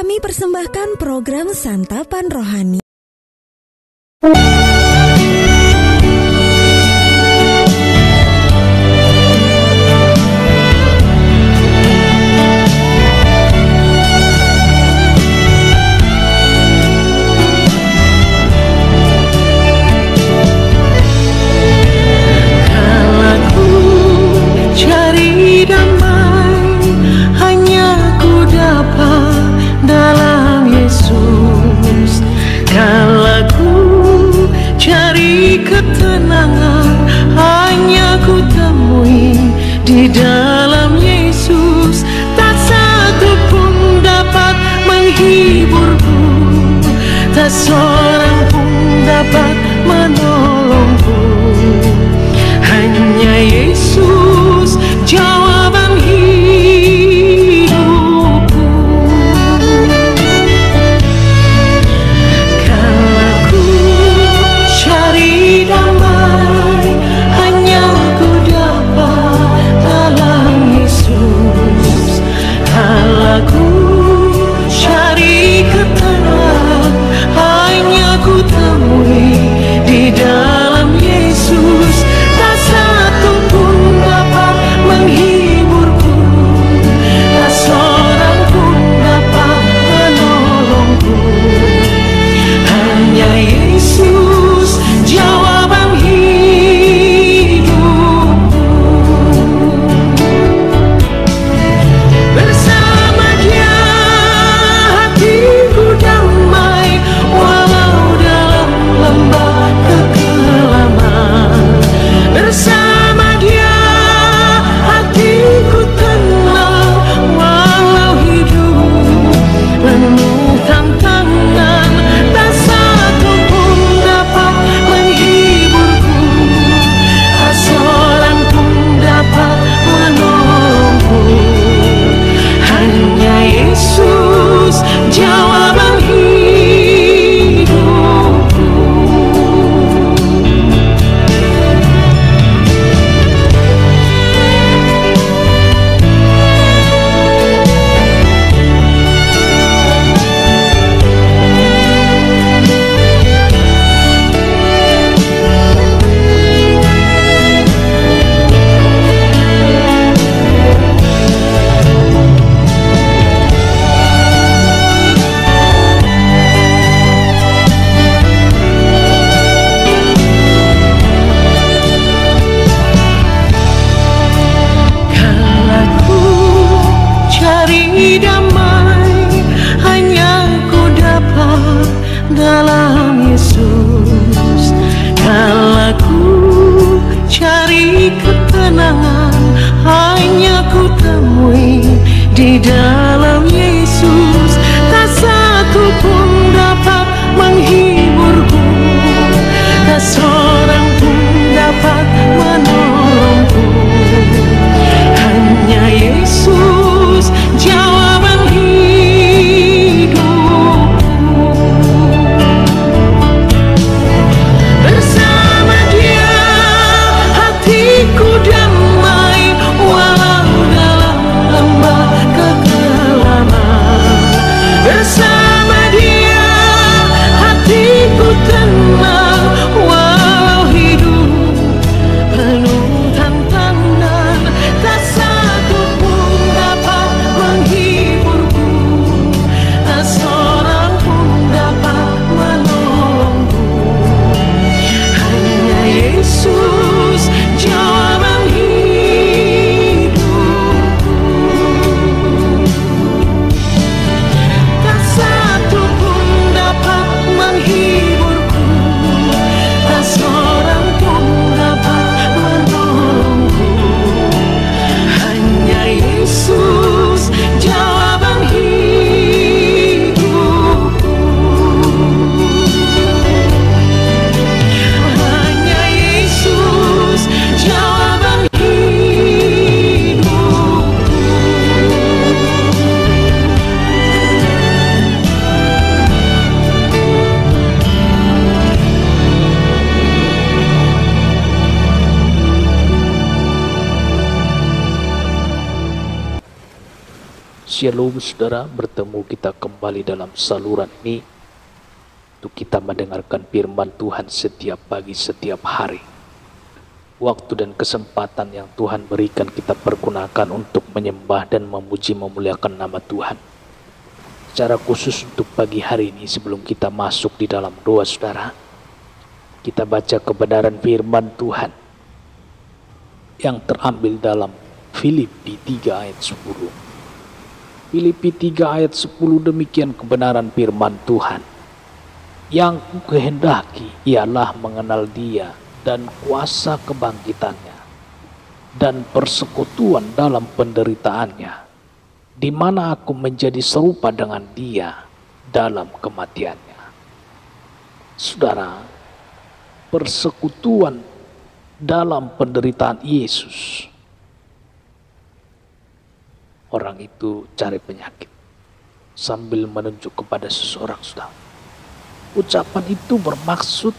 Kami persembahkan program Santapan Rohani. Di dalam Yesus, tak satu pun dapat menghiburku, tak seorang pun dapat menolongku. Hanya Yesus jawaban hidupku. Kalau ku cari damai, hanya ku dapat dalam Yesus. Kalau ku cari ketenangan, hanya ku temui di dalam Yesus. Tak satu pun dapat menghiburku, tak seorang pun dapat menolongku. Hanya Yesus jawaban hidupku. Bersama Dia hatiku damai, walau dalam lembah kekelaman. Bersama Dia hatiku tenang, walau hidup penuh tantangan. Tak satu pun dapat menghiburku, tak seorang pun dapat menolongku. Hanya Yesus jawaban hidupku. Kalau ku cari damai, hanya ku dapat dalam Yesus. Kalau ku cari ketenangan, hanya ku temui di dalam Yesus. Tak satu pun dapat menghiburku, tak seorang pun dapat menolongku. Hanya Yesus jawaban hidupku. Bersama Dia hatiku damai, walau dalam lembah kekelaman. Shalom saudara, bertemu kita kembali dalam saluran ini untuk kita mendengarkan firman Tuhan setiap pagi, setiap hari. Waktu dan kesempatan yang Tuhan berikan kita pergunakan untuk menyembah dan memuji memuliakan nama Tuhan. Secara khusus untuk pagi hari ini sebelum kita masuk di dalam doa saudara, kita baca kebenaran firman Tuhan yang terambil dalam Filipi 3 ayat 10. Filipi 3 ayat 10, demikian kebenaran firman Tuhan. Yang kukehendaki ialah mengenal Dia dan kuasa kebangkitannya dan persekutuan dalam penderitaannya, di mana aku menjadi serupa dengan Dia dalam kematiannya. Saudara, persekutuan dalam penderitaan Yesus. Orang itu cari penyakit sambil menunjuk kepada seseorang, saudara. Ucapan itu bermaksud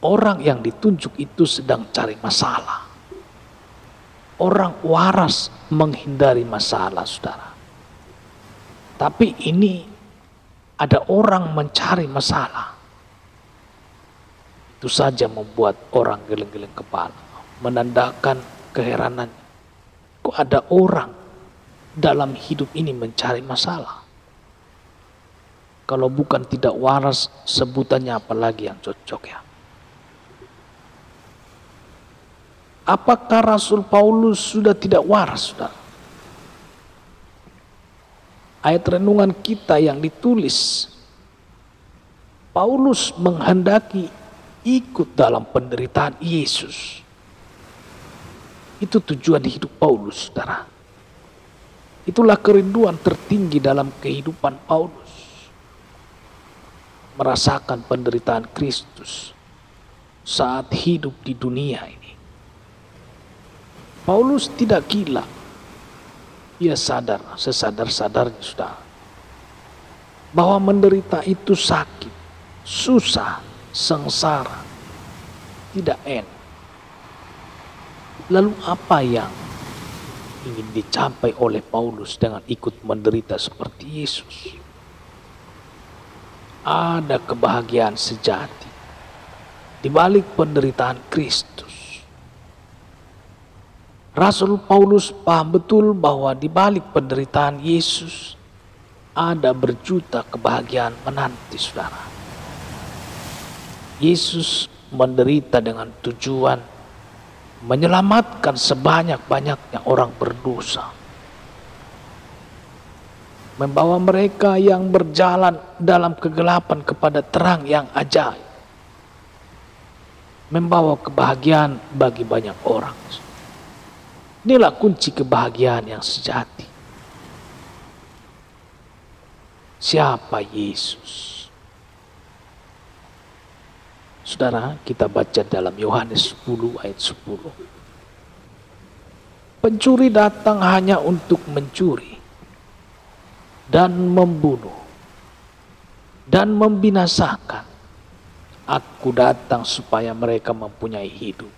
orang yang ditunjuk itu sedang cari masalah. Orang waras menghindari masalah, saudara. Tapi ini ada orang mencari masalah. Itu saja membuat orang geleng-geleng kepala, menandakan keheranan. Kok ada orang dalam hidup ini mencari masalah? Kalau bukan tidak waras, sebutannya apalagi yang cocok ya? Apakah Rasul Paulus sudah tidak waras, saudara? Ayat renungan kita yang ditulis, Paulus menghendaki ikut dalam penderitaan Yesus. Itu tujuan hidup Paulus, saudara. Itulah kerinduan tertinggi dalam kehidupan Paulus. Merasakan penderitaan Kristus saat hidup di dunia ini. Paulus tidak gila. Ia sadar, sesadar-sadarnya sudah, bahwa menderita itu sakit, susah, sengsara, tidak enak. Lalu apa yang ingin dicapai oleh Paulus dengan ikut menderita seperti Yesus? Ada kebahagiaan sejati di balik penderitaan Kristus. Rasul Paulus paham betul bahwa di balik penderitaan Yesus ada berjuta kebahagiaan menanti, saudara. Yesus menderita dengan tujuan menyelamatkan sebanyak-banyaknya orang berdosa. Membawa mereka yang berjalan dalam kegelapan kepada terang yang ajaib. Membawa kebahagiaan bagi banyak orang. Inilah kunci kebahagiaan yang sejati. Siapa Yesus? Saudara, kita baca dalam Yohanes 10 ayat 10. Pencuri datang hanya untuk mencuri dan membunuh dan membinasakan. Aku datang supaya mereka mempunyai hidup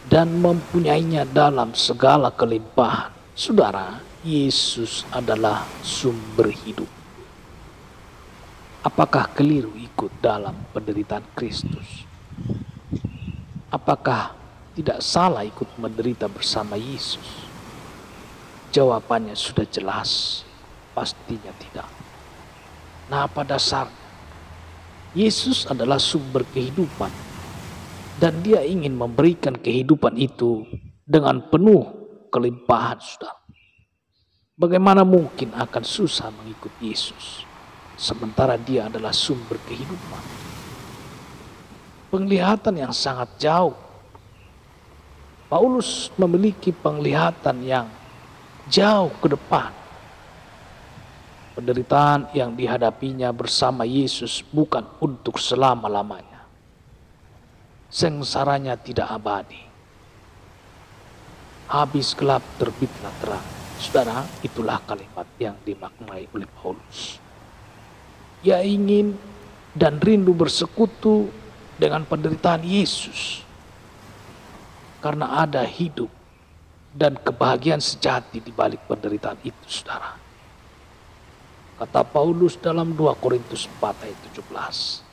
dan mempunyainya dalam segala kelimpahan. Saudara, Yesus adalah sumber hidup. Apakah keliru ikut dalam penderitaan Kristus? Apakah tidak salah ikut menderita bersama Yesus? Jawabannya sudah jelas, pastinya tidak. Nah, pada dasarnya Yesus adalah sumber kehidupan dan Dia ingin memberikan kehidupan itu dengan penuh kelimpahan, saudara. Bagaimana mungkin akan susah mengikut Yesus sementara Dia adalah sumber kehidupan? Penglihatan yang sangat jauh. Paulus memiliki penglihatan yang jauh ke depan. Penderitaan yang dihadapinya bersama Yesus bukan untuk selama-lamanya. Sengsaranya tidak abadi. Habis gelap terbitlah terang. Saudara, itulah kalimat yang dimaknai oleh Paulus. Ia ingin dan rindu bersekutu dengan penderitaan Yesus. Karena ada hidup dan kebahagiaan sejati di balik penderitaan itu, saudara. Kata Paulus dalam 2 Korintus 4 ayat 17.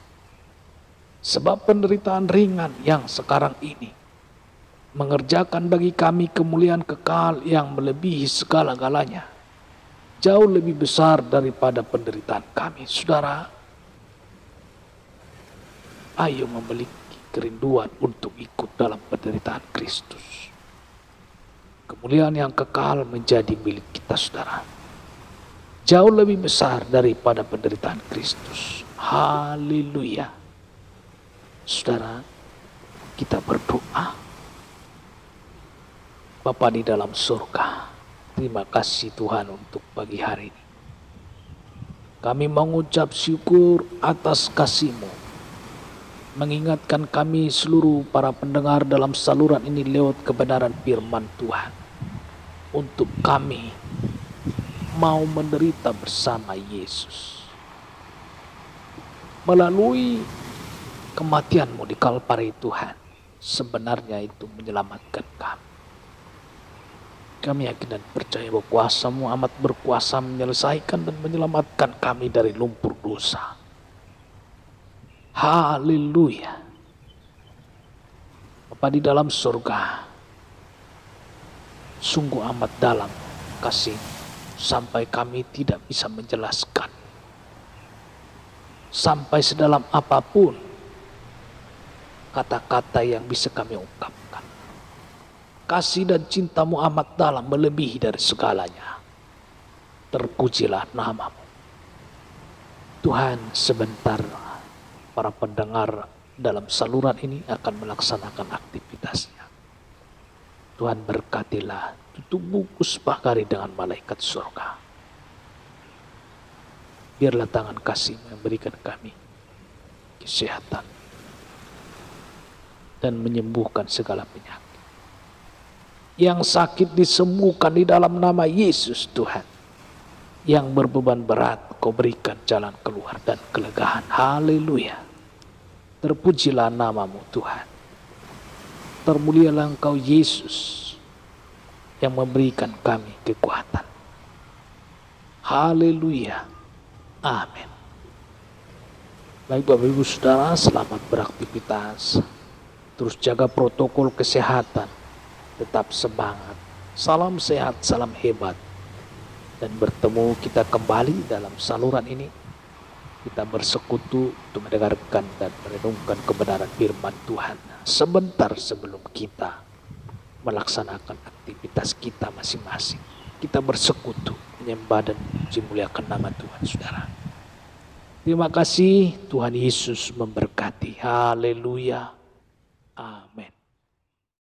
Sebab penderitaan ringan yang sekarang ini mengerjakan bagi kami kemuliaan kekal yang melebihi segala-galanya, jauh lebih besar daripada penderitaan kami. Saudara, ayo memiliki kerinduan untuk ikut dalam penderitaan Kristus. Kemuliaan yang kekal menjadi milik kita, saudara. Jauh lebih besar daripada penderitaan Kristus. Haleluya. Saudara, kita berdoa. Bapa di dalam surga, terima kasih Tuhan untuk pagi hari ini. Kami mengucap syukur atas kasih-Mu, mengingatkan kami seluruh para pendengar dalam saluran ini lewat kebenaran firman Tuhan. Untuk kami mau menderita bersama Yesus. Melalui kematian-Mu di Kalvari Tuhan, sebenarnya itu menyelamatkan kami. Kami yakin dan percaya bahwa kuasa-Mu amat berkuasa menyelesaikan dan menyelamatkan kami dari lumpur dosa. Haleluya. Bapa di dalam surga, sungguh amat dalam kasih sampai kami tidak bisa menjelaskan. Sampai sedalam apapun kata-kata yang bisa kami ungkapkan. Kasih dan cinta-Mu amat dalam, melebihi dari segalanya. Terpujilah nama-Mu. Tuhan, sebentar para pendengar dalam saluran ini akan melaksanakan aktivitasnya. Tuhan berkatilah, tutup bungkus Pakari dengan malaikat surga. Biarlah tangan kasih-Mu yang berikan kami kesehatan dan menyembuhkan segala penyakit. Yang sakit disembuhkan di dalam nama Yesus Tuhan. Yang berbeban berat Kau berikan jalan keluar dan kelegaan. Haleluya. Terpujilah nama-Mu Tuhan. Termulialah Engkau Yesus yang memberikan kami kekuatan. Haleluya. Amin. Baik Bapak Ibu Saudara, selamat beraktivitas. Terus jaga protokol kesehatan. Tetap semangat. Salam sehat, salam hebat. Dan bertemu kita kembali dalam saluran ini. Kita bersekutu untuk mendengarkan dan merenungkan kebenaran firman Tuhan. Sebentar sebelum kita melaksanakan aktivitas kita masing-masing, kita bersekutu menyembah dan memuji muliakan nama Tuhan, saudara. Terima kasih, Tuhan Yesus memberkati. Haleluya.